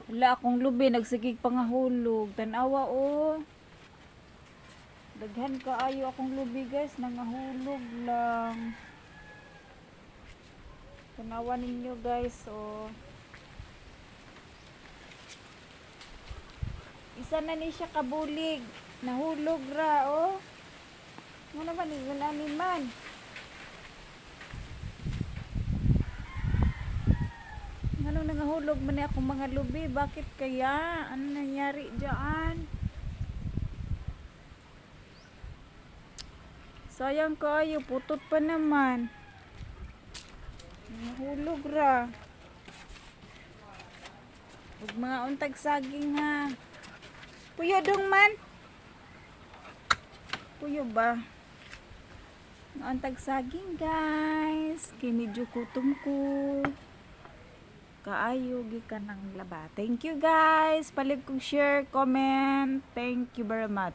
Wala akong lubi, nagsigig pangahulog. Tanawa oh. Daghan kaayo akong lubi guys, nangahulog lang. Tanawa ninyo guys oh. Isa na ni siya kabulig. Nahulog ra oh. Ano naman ni man. Ano nangahulog man akong mga lubi? Bakit kaya? Ano nangyari diyan? Sayang kayo, putot pa naman. Nahulog ra. Huwag mga untag saging ha. Puyo dong man. Puyo ba? Mga untag saging guys. Kinidyo kutom ko. Kaayo gikan ng laba. Thank you guys. Palig kong share, comment. Thank you very much.